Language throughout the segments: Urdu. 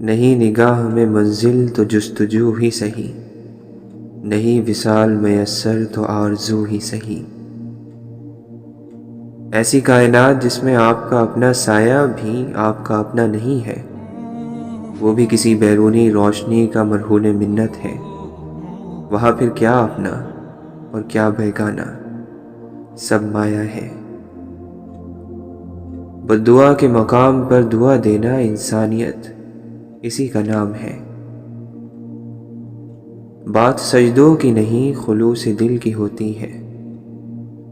نہیں نگاہ میں منزل تو جستجو ہی سہی، نہیں وصال میسر تو آرزو ہی سہی۔ ایسی کائنات جس میں آپ کا اپنا سایہ بھی آپ کا اپنا نہیں ہے، وہ بھی کسی بیرونی روشنی کا مرہون منت ہے، وہاں پھر کیا اپنا اور کیا بیگانہ، سب مایا ہے۔ بددعا کے مقام پر دعا دینا انسانیت، اسی کا نام ہے۔ بات سجدوں کی نہیں خلوص دل کی ہوتی ہے،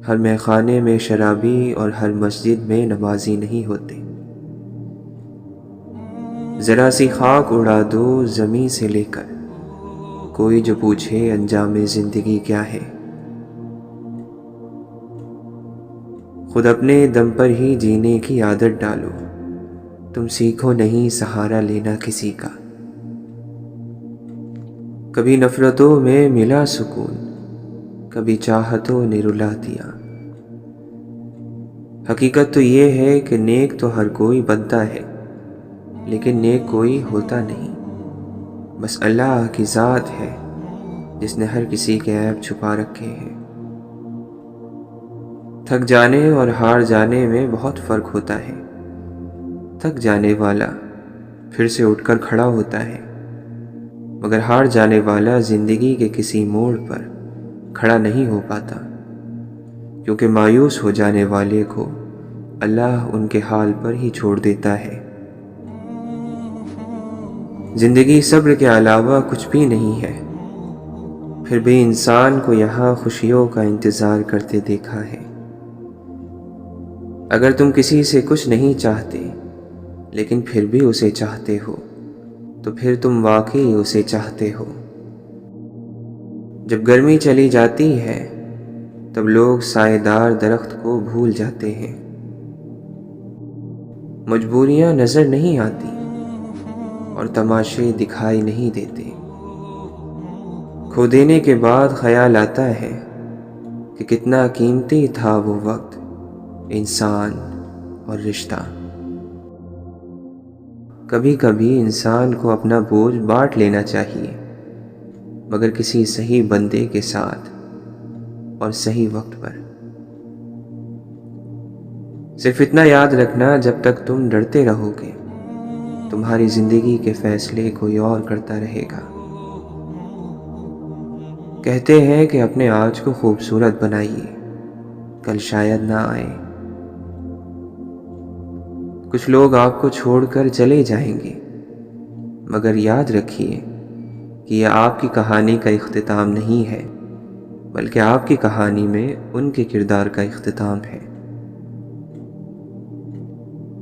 ہر میخانے میں شرابی اور ہر مسجد میں نمازی نہیں ہوتے۔ ذرا سی خاک اڑا دو زمیں سے لے کر، کوئی جو پوچھے انجام زندگی کیا ہے۔ خود اپنے دم پر ہی جینے کی عادت ڈالو، تم سیکھو نہیں سہارا لینا کسی کا۔ کبھی نفرتوں میں ملا سکون، کبھی چاہتوں نے رلا دیا۔ حقیقت تو یہ ہے کہ نیک تو ہر کوئی بنتا ہے، لیکن نیک کوئی ہوتا نہیں۔ بس اللہ کی ذات ہے جس نے ہر کسی کے عیب چھپا رکھے ہیں۔ تھک جانے اور ہار جانے میں بہت فرق ہوتا ہے۔ تھک جانے والا پھر سے اٹھ کر کھڑا ہوتا ہے، مگر ہار جانے والا زندگی کے کسی موڑ پر کھڑا نہیں ہو پاتا، کیونکہ مایوس ہو جانے والے کو اللہ ان کے حال پر ہی چھوڑ دیتا ہے۔ زندگی صبر کے علاوہ کچھ بھی نہیں ہے، پھر بھی انسان کو یہاں خوشیوں کا انتظار کرتے دیکھا ہے۔ اگر تم کسی سے کچھ نہیں چاہتے لیکن پھر بھی اسے چاہتے ہو، تو پھر تم واقعی اسے چاہتے ہو۔ جب گرمی چلی جاتی ہے تب لوگ سائے دار درخت کو بھول جاتے ہیں۔ مجبوریاں نظر نہیں آتی اور تماشے دکھائی نہیں دیتے۔ کھو دینے کے بعد خیال آتا ہے کہ کتنا قیمتی تھا وہ وقت، انسان اور رشتہ۔ کبھی کبھی انسان کو اپنا بوجھ بانٹ لینا چاہیے، مگر کسی صحیح بندے کے ساتھ اور صحیح وقت پر۔ صرف اتنا یاد رکھنا، جب تک تم ڈرتے رہو گے تمہاری زندگی کے فیصلے کوئی اور کرتا رہے گا۔ کہتے ہیں کہ اپنے آج کو خوبصورت بنائیے، کل شاید نہ آئے۔ کچھ لوگ آپ کو چھوڑ کر چلے جائیں گے، مگر یاد رکھیے کہ یہ آپ کی کہانی کا اختتام نہیں ہے، بلکہ آپ کی کہانی میں ان کے کردار کا اختتام ہے۔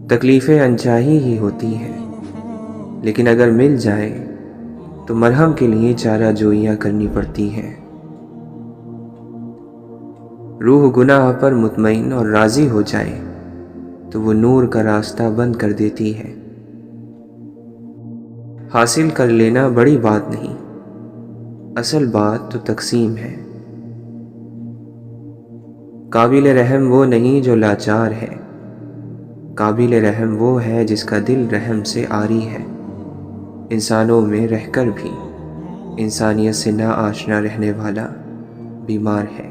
تکلیفیں انچاہی ہی ہوتی ہیں، لیکن اگر مل جائیں تو مرہم کے لیے چارہ جوئیاں کرنی پڑتی ہیں۔ روح گناہ پر مطمئن اور راضی ہو جائے تو وہ نور کا راستہ بند کر دیتی ہے۔ حاصل کر لینا بڑی بات نہیں، اصل بات تو تقسیم ہے۔ قابل رحم وہ نہیں جو لاچار ہے، قابل رحم وہ ہے جس کا دل رحم سے عاری ہے۔ انسانوں میں رہ کر بھی انسانیت سے نا آشنا رہنے والا بیمار ہے۔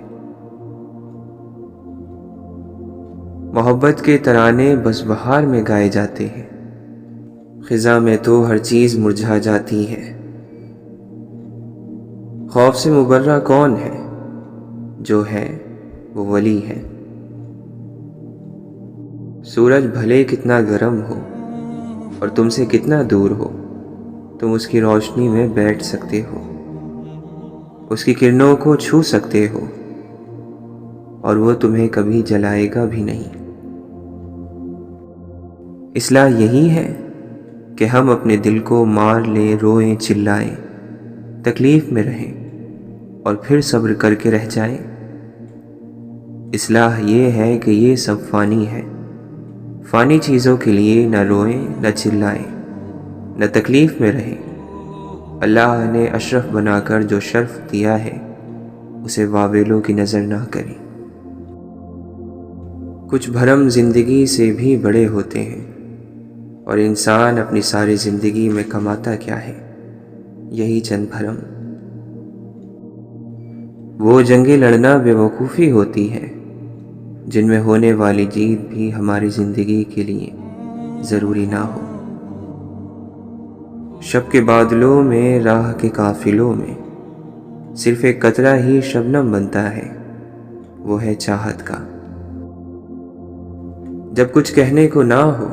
محبت کے ترانے بس بہار میں گائے جاتے ہیں، خزاں میں تو ہر چیز مرجھا جاتی ہے۔ خوف سے مبرہ کون ہے؟ جو ہے وہ ولی ہے۔ سورج بھلے کتنا گرم ہو اور تم سے کتنا دور ہو، تم اس کی روشنی میں بیٹھ سکتے ہو، اس کی کرنوں کو چھو سکتے ہو، اور وہ تمہیں کبھی جلائے گا بھی نہیں۔ اصلاح یہی ہے کہ ہم اپنے دل کو مار لیں، روئیں، چلائیں، تکلیف میں رہیں اور پھر صبر کر کے رہ جائیں۔ اصلاح یہ ہے کہ یہ سب فانی ہے، فانی چیزوں کے لیے نہ روئیں، نہ چلائیں، نہ تکلیف میں رہیں۔ اللہ نے اشرف بنا کر جو شرف دیا ہے اسے واویلوں کی نظر نہ کریں۔ کچھ بھرم زندگی سے بھی بڑے ہوتے ہیں اور انسان اپنی ساری زندگی میں کماتا کیا ہے؟ یہی چند بھرم۔ وہ جنگیں لڑنا بے وقوفی ہوتی ہے جن میں ہونے والی جیت بھی ہماری زندگی کے لیے ضروری نہ ہو۔ شب کے بادلوں میں، راہ کے قافلوں میں صرف ایک قطرہ ہی شبنم بنتا ہے، وہ ہے چاہت کا۔ جب کچھ کہنے کو نہ ہو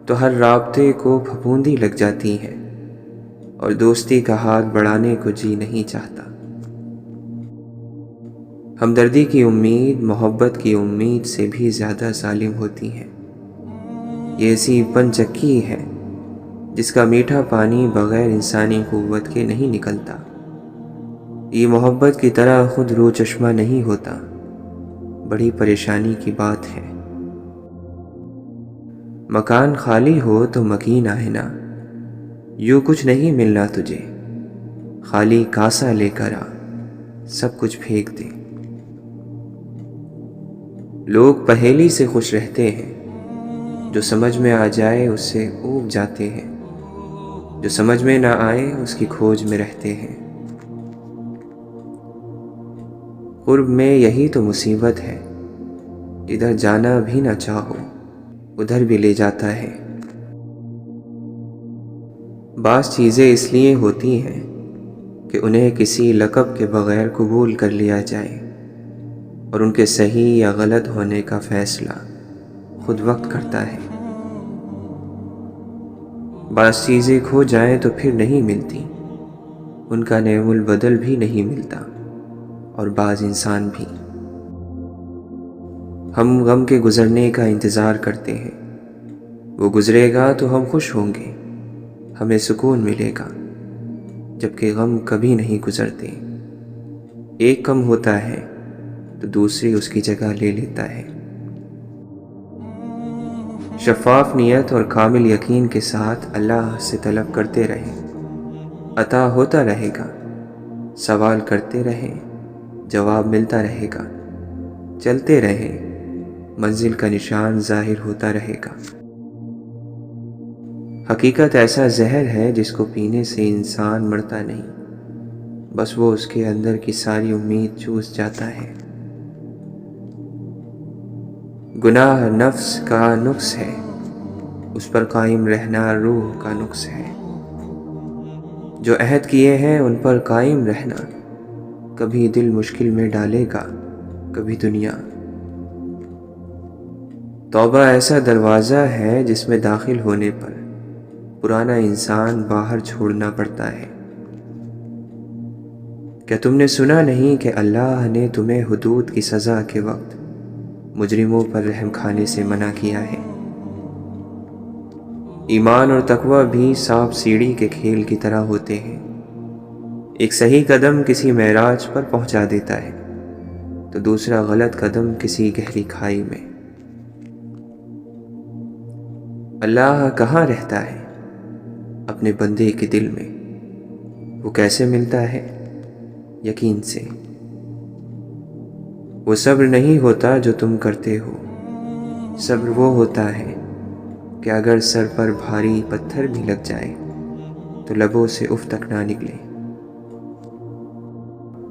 تو ہر رابطے کو پھپھوندی لگ جاتی ہے، اور دوستی کا ہاتھ بڑھانے کو جی نہیں چاہتا۔ ہمدردی کی امید محبت کی امید سے بھی زیادہ ظالم ہوتی ہے۔ یہ ایسی پن چکی ہے جس کا میٹھا پانی بغیر انسانی قوت کے نہیں نکلتا۔ یہ محبت کی طرح خود رو چشمہ نہیں ہوتا، بڑی پریشانی کی بات ہے۔ مکان خالی ہو تو مکین آئے نا، یوں کچھ نہیں ملنا تجھے، خالی کاسا لے کر آ، سب کچھ پھینک دے۔ لوگ پہیلی سے خوش رہتے ہیں، جو سمجھ میں آ جائے اس سے اوب جاتے ہیں، جو سمجھ میں نہ آئے اس کی کھوج میں رہتے ہیں۔ قرب میں یہی تو مصیبت ہے، ادھر جانا بھی نہ چاہو ادھر بھی لے جاتا ہے۔ بعض چیزیں اس لیے ہوتی ہیں کہ انہیں کسی لقب کے بغیر قبول کر لیا جائے، اور ان کے صحیح یا غلط ہونے کا فیصلہ خود وقت کرتا ہے۔ بعض چیزیں کھو جائیں تو پھر نہیں ملتی، ان کا نعم البدل بھی نہیں ملتا، اور بعض انسان بھی۔ ہم غم کے گزرنے کا انتظار کرتے ہیں، وہ گزرے گا تو ہم خوش ہوں گے، ہمیں سکون ملے گا، جبکہ غم کبھی نہیں گزرتے۔ ایک کم ہوتا ہے تو دوسری اس کی جگہ لے لیتا ہے۔ شفاف نیت اور کامل یقین کے ساتھ اللہ سے طلب کرتے رہیں، عطا ہوتا رہے گا۔ سوال کرتے رہیں، جواب ملتا رہے گا۔ چلتے رہیں، منزل کا نشان ظاہر ہوتا رہے گا۔ حقیقت ایسا زہر ہے جس کو پینے سے انسان مرتا نہیں، بس وہ اس کے اندر کی ساری امید چوس جاتا ہے۔ گناہ نفس کا نقص ہے، اس پر قائم رہنا روح کا نقص ہے۔ جو عہد کیے ہیں ان پر قائم رہنا، کبھی دل مشکل میں ڈالے گا، کبھی دنیا۔ توبہ ایسا دروازہ ہے جس میں داخل ہونے پر پرانا انسان باہر چھوڑنا پڑتا ہے۔ کیا تم نے سنا نہیں کہ اللہ نے تمہیں حدود کی سزا کے وقت مجرموں پر رحم کھانے سے منع کیا ہے؟ ایمان اور تقوی بھی سانپ سیڑھی کے کھیل کی طرح ہوتے ہیں، ایک صحیح قدم کسی معراج پر پہنچا دیتا ہے تو دوسرا غلط قدم کسی گہری کھائی میں۔ اللہ کہاں رہتا ہے؟ اپنے بندے کے دل میں۔ وہ کیسے ملتا ہے؟ یقین سے۔ وہ صبر نہیں ہوتا جو تم کرتے ہو، صبر وہ ہوتا ہے کہ اگر سر پر بھاری پتھر بھی لگ جائے تو لبوں سے اف تک نہ نکلے۔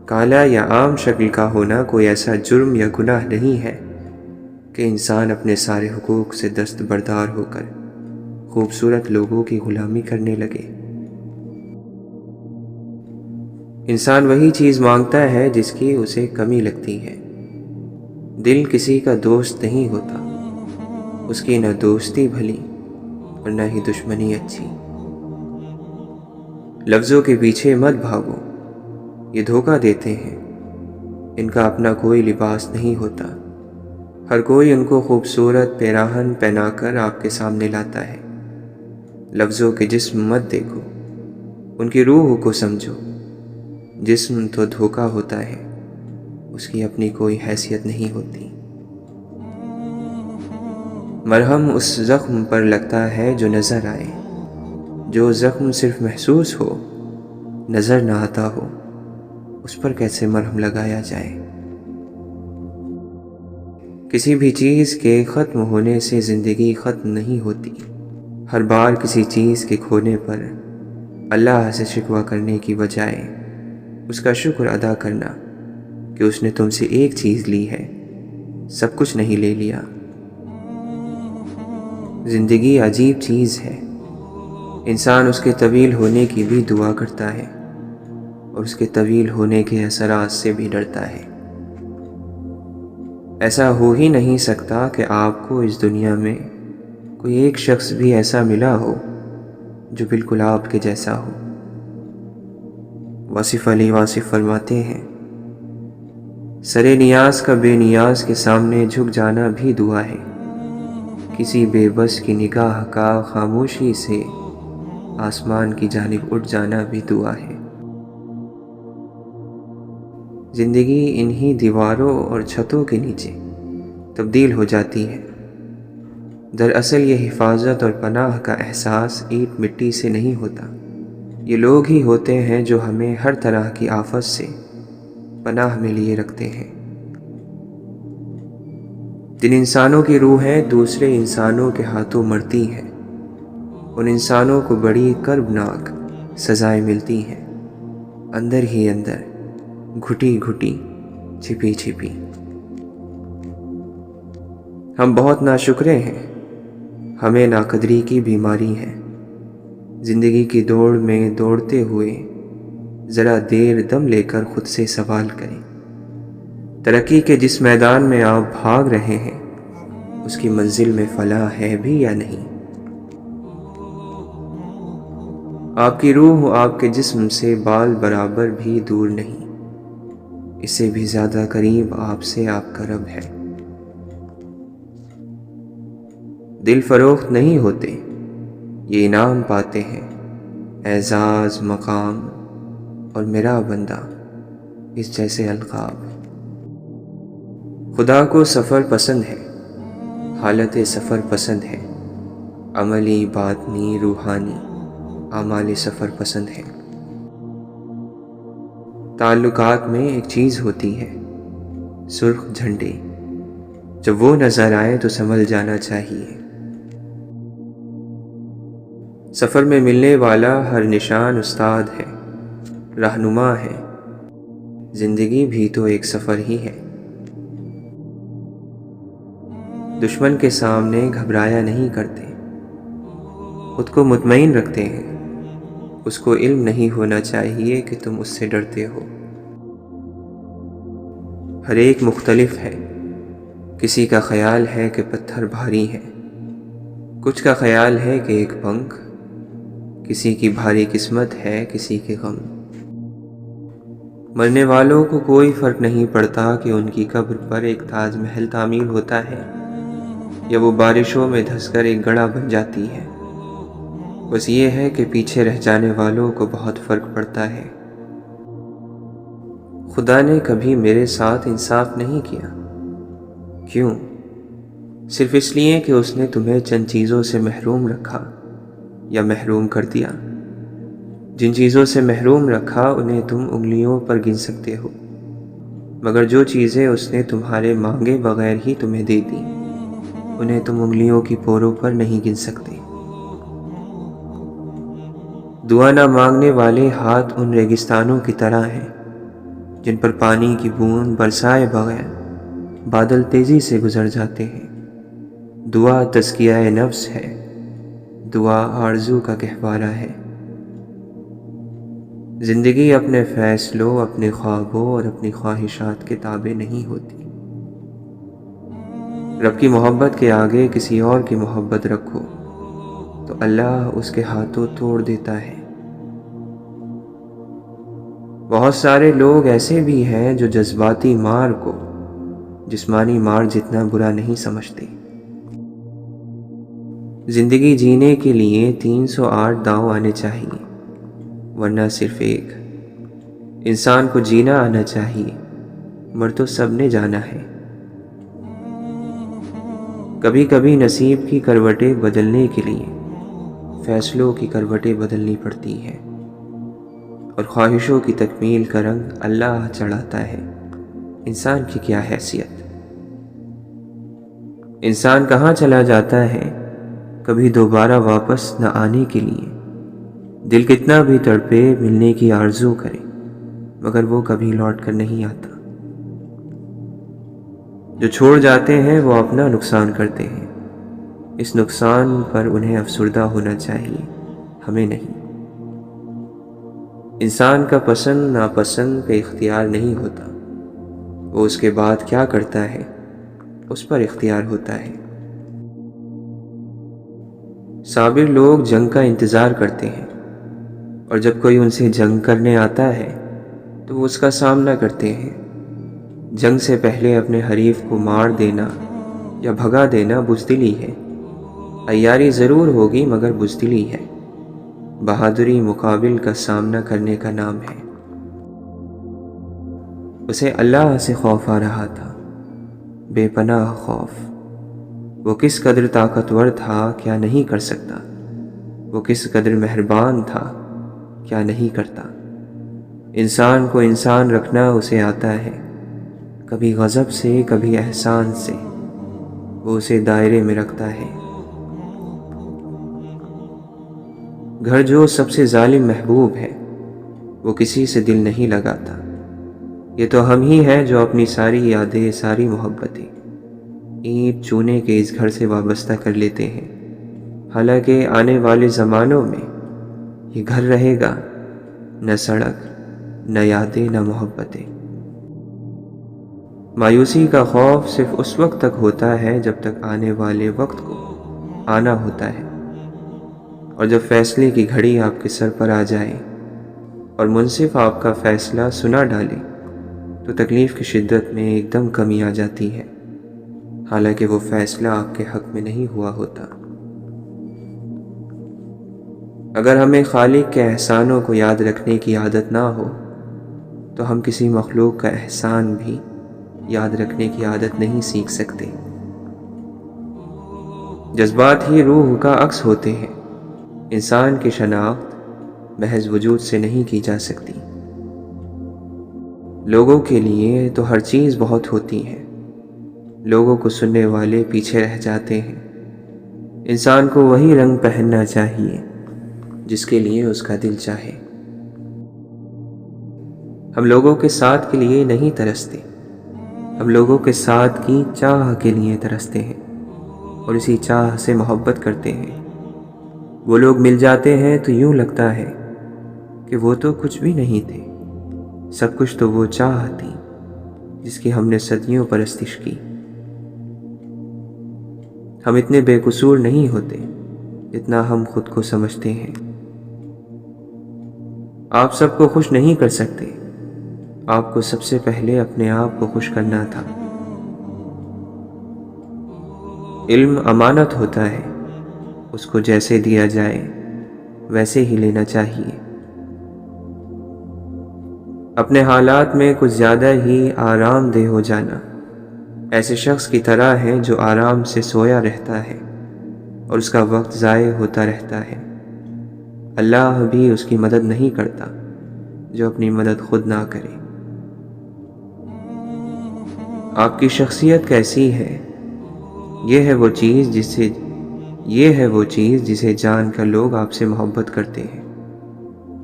کالا یا عام شکل کا ہونا کوئی ایسا جرم یا گناہ نہیں ہے کہ انسان اپنے سارے حقوق سے دستبردار ہو کر خوبصورت لوگوں کی غلامی کرنے لگے۔ انسان وہی چیز مانگتا ہے جس کی اسے کمی لگتی ہے۔ دل کسی کا دوست نہیں ہوتا، اس کی نہ دوستی بھلی اور نہ ہی دشمنی اچھی۔ لفظوں کے پیچھے مت بھاگو، یہ دھوکہ دیتے ہیں، ان کا اپنا کوئی لباس نہیں ہوتا۔ ہر کوئی ان کو خوبصورت پیراہن پہنا کر آپ کے سامنے لاتا ہے۔ لفظوں کے جسم مت دیکھو، ان کی روح کو سمجھو۔ جسم تو دھوکہ ہوتا ہے، اس کی اپنی کوئی حیثیت نہیں ہوتی۔ مرہم اس زخم پر لگتا ہے جو نظر آئے، جو زخم صرف محسوس ہو، نظر نہ آتا ہو، اس پر کیسے مرہم لگایا جائے؟ کسی بھی چیز کے ختم ہونے سے زندگی ختم نہیں ہوتی، ہر بار کسی چیز کے کھونے پر اللہ سے شکوہ کرنے کی بجائے اس کا شکر ادا کرنا کہ اس نے تم سے ایک چیز لی ہے، سب کچھ نہیں لے لیا۔ زندگی عجیب چیز ہے، انسان اس کے طویل ہونے کی بھی دعا کرتا ہے اور اس کے طویل ہونے کے اثرات سے بھی ڈرتا ہے۔ ایسا ہو ہی نہیں سکتا کہ آپ کو اس دنیا میں کوئی ایک شخص بھی ایسا ملا ہو جو بالکل آپ کے جیسا ہو۔ واصف علی واصف فرماتے ہیں، سرے نیاز کا بے نیاز کے سامنے جھک جانا بھی دعا ہے، کسی بے بس کی نگاہ کا خاموشی سے آسمان کی جانب اٹھ جانا بھی دعا ہے۔ زندگی انہی دیواروں اور چھتوں کے نیچے تبدیل ہو جاتی ہے۔ دراصل یہ حفاظت اور پناہ کا احساس اینٹ مٹی سے نہیں ہوتا، یہ لوگ ہی ہوتے ہیں جو ہمیں ہر طرح کی آفت سے پناہ میں لیے رکھتے ہیں۔ جن انسانوں کی روحیں دوسرے انسانوں کے ہاتھوں مرتی ہیں، ان انسانوں کو بڑی کربناک سزائیں ملتی ہیں، اندر ہی اندر، گھٹی گھٹی، چھپی چھپی۔ ہم بہت ناشکرے ہیں، ہمیں ناقدری کی بیماری ہے۔ زندگی کی دوڑ میں دوڑتے ہوئے ذرا دیر دم لے کر خود سے سوال کریں، ترقی کے جس میدان میں آپ بھاگ رہے ہیں اس کی منزل میں فلاح ہے بھی یا نہیں؟ آپ کی روح آپ کے جسم سے بال برابر بھی دور نہیں، اس سے بھی زیادہ قریب آپ سے آپ کا رب ہے۔ دل فروخت نہیں ہوتے، یہ انعام پاتے ہیں، اعزاز، مقام اور میرا بندہ، اس جیسے القاب۔ خدا کو سفر پسند ہے، حالت سفر پسند ہے، عملی، باطنی، روحانی اعمال سفر پسند ہے۔ تعلقات میں ایک چیز ہوتی ہے، سرخ جھنڈے، جب وہ نظر آئے تو سنبھل جانا چاہیے۔ سفر میں ملنے والا ہر نشان استاد ہے، رہنما ہے، زندگی بھی تو ایک سفر ہی ہے۔ دشمن کے سامنے گھبرایا نہیں کرتے، خود کو مطمئن رکھتے ہیں، اس کو علم نہیں ہونا چاہیے کہ تم اس سے ڈرتے ہو۔ ہر ایک مختلف ہے، کسی کا خیال ہے کہ پتھر بھاری ہے، کچھ کا خیال ہے کہ ایک پنکھ، کسی کی بھاری قسمت ہے، کسی کے غم۔ مرنے والوں کو کوئی فرق نہیں پڑتا کہ ان کی قبر پر ایک تاج محل تعمیر ہوتا ہے یا وہ بارشوں میں دھس کر ایک گڑھا بن جاتی ہے، بس یہ ہے کہ پیچھے رہ جانے والوں کو بہت فرق پڑتا ہے۔ خدا نے کبھی میرے ساتھ انصاف نہیں کیا، کیوں؟ صرف اس لیے کہ اس نے تمہیں چند چیزوں سے محروم رکھا یا محروم کر دیا۔ جن چیزوں سے محروم رکھا انہیں تم انگلیوں پر گن سکتے ہو، مگر جو چیزیں اس نے تمہارے مانگے بغیر ہی تمہیں دے دی انہیں تم انگلیوں کی پوروں پر نہیں گن سکتے۔ دعا نہ مانگنے والے ہاتھ ان ریگستانوں کی طرح ہیں جن پر پانی کی بوند برسائے بغیر بادل تیزی سے گزر جاتے ہیں۔ دعا تزکیہ نفس ہے، دعا آرزو کا گہوارہ ہے۔ زندگی اپنے فیصلوں، اپنے خوابوں اور اپنی خواہشات کے تابع نہیں ہوتی۔ رب کی محبت کے آگے کسی اور کی محبت رکھو تو اللہ اس کے ہاتھوں توڑ دیتا ہے۔ بہت سارے لوگ ایسے بھی ہیں جو جذباتی مار کو جسمانی مار جتنا برا نہیں سمجھتے۔ زندگی جینے کے لیے 308 داؤں آنے چاہیے، ورنہ صرف ایک۔ انسان کو جینا آنا چاہیے، مر تو سب نے جانا ہے۔ کبھی کبھی نصیب کی کروٹیں بدلنے کے لیے فیصلوں کی کروٹیں بدلنی پڑتی ہیں، اور خواہشوں کی تکمیل کا رنگ اللہ چڑھاتا ہے، انسان کی کیا حیثیت۔ انسان کہاں چلا جاتا ہے کبھی دوبارہ واپس نہ آنے کے لیے۔ دل کتنا بھی تڑپے، ملنے کی آرزو کرے، مگر وہ کبھی لوٹ کر نہیں آتا۔ جو چھوڑ جاتے ہیں وہ اپنا نقصان کرتے ہیں، اس نقصان پر انہیں افسردہ ہونا چاہیے، ہمیں نہیں۔ انسان کا پسند ناپسند پہ اختیار نہیں ہوتا، وہ اس کے بعد کیا کرتا ہے اس پر اختیار ہوتا ہے۔ صابر لوگ جنگ کا انتظار کرتے ہیں، اور جب کوئی ان سے جنگ کرنے آتا ہے تو وہ اس کا سامنا کرتے ہیں۔ جنگ سے پہلے اپنے حریف کو مار دینا یا بھگا دینا بزدلی ہے۔ عیاری ضرور ہوگی مگر بزدلی ہے۔ بہادری مقابل کا سامنا کرنے کا نام ہے۔ اسے اللہ سے خوف آ رہا تھا، بے پناہ خوف۔ وہ کس قدر طاقتور تھا کیا نہیں کر سکتا، وہ کس قدر مہربان تھا کیا نہیں کرتا۔ انسان کو انسان رکھنا اسے آتا ہے، کبھی غضب سے کبھی احسان سے، وہ اسے دائرے میں رکھتا ہے۔ گھر جو سب سے ظالم محبوب ہے وہ کسی سے دل نہیں لگاتا۔ یہ تو ہم ہی ہیں جو اپنی ساری یادیں، ساری محبتیں اینٹ چونے کے اس گھر سے وابستہ کر لیتے ہیں، حالانکہ آنے والے زمانوں میں یہ گھر رہے گا، نہ سڑک، نہ یادیں، نہ محبتیں۔ مایوسی کا خوف صرف اس وقت تک ہوتا ہے جب تک آنے والے وقت کو آنا ہوتا ہے، اور جب فیصلے کی گھڑی آپ کے سر پر آ جائے اور منصف آپ کا فیصلہ سنا ڈالے تو تکلیف کی شدت میں ایک دم کمی آ جاتی ہے، حالانکہ وہ فیصلہ آپ کے حق میں نہیں ہوا ہوتا۔ اگر ہمیں خالق کے احسانوں کو یاد رکھنے کی عادت نہ ہو تو ہم کسی مخلوق کا احسان بھی یاد رکھنے کی عادت نہیں سیکھ سکتے۔ جذبات ہی روح کا عکس ہوتے ہیں، انسان کی شناخت محض وجود سے نہیں کی جا سکتی۔ لوگوں کے لیے تو ہر چیز بہت ہوتی ہے، لوگوں کو سننے والے پیچھے رہ جاتے ہیں۔ انسان کو وہی رنگ پہننا چاہیے جس کے لیے اس کا دل چاہے۔ ہم لوگوں کے ساتھ کے لیے نہیں ترستے، ہم لوگوں کے ساتھ کی چاہ کے لیے ترستے ہیں اور اسی چاہ سے محبت کرتے ہیں۔ وہ لوگ مل جاتے ہیں تو یوں لگتا ہے کہ وہ تو کچھ بھی نہیں تھے، سب کچھ تو وہ چاہ تھی جس کی ہم نے صدیوں پرستش کی۔ ہم اتنے بے قصور نہیں ہوتے جتنا ہم خود کو سمجھتے ہیں۔ آپ سب کو خوش نہیں کر سکتے، آپ کو سب سے پہلے اپنے آپ کو خوش کرنا تھا۔ علم امانت ہوتا ہے، اس کو جیسے دیا جائے ویسے ہی لینا چاہیے۔ اپنے حالات میں کچھ زیادہ ہی آرام دہ ہو جانا ایسے شخص کی طرح ہے جو آرام سے سویا رہتا ہے اور اس کا وقت ضائع ہوتا رہتا ہے۔ اللہ بھی اس کی مدد نہیں کرتا جو اپنی مدد خود نہ کرے۔ آپ کی شخصیت کیسی ہے، یہ ہے وہ چیز جسے جان کر لوگ آپ سے محبت کرتے ہیں۔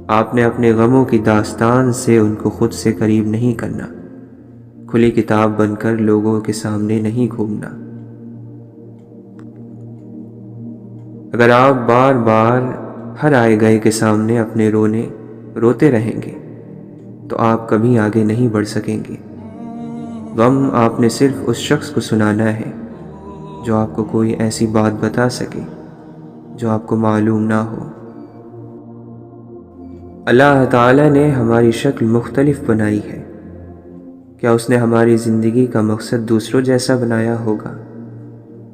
آپ نے اپنے غموں کی داستان سے ان کو خود سے قریب نہیں کرنا، کھلی کتاب بن کر لوگوں کے سامنے نہیں گھومنا۔ اگر آپ بار بار ہر آئے گئے کے سامنے اپنے روتے رہیں گے تو آپ کبھی آگے نہیں بڑھ سکیں گے۔ غم آپ نے صرف اس شخص کو سنانا ہے جو آپ کو کوئی ایسی بات بتا سکے جو آپ کو معلوم نہ ہو۔ اللہ تعالیٰ نے ہماری شکل مختلف بنائی ہے، کیا اس نے ہماری زندگی کا مقصد دوسروں جیسا بنایا ہوگا؟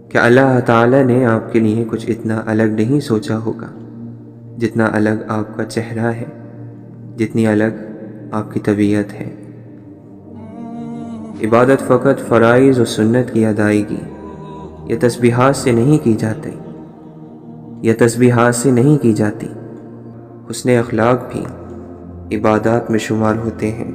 کیا اللہ تعالیٰ نے آپ کے لیے کچھ اتنا الگ نہیں سوچا ہوگا جتنا الگ آپ کا چہرہ ہے، جتنی الگ آپ کی طبیعت ہے؟ عبادت فقط فرائض و سنت کی ادائیگی یا تسبیحات سے نہیں کی جاتی، حسن اخلاق بھی عبادات میں شمار ہوتے ہیں۔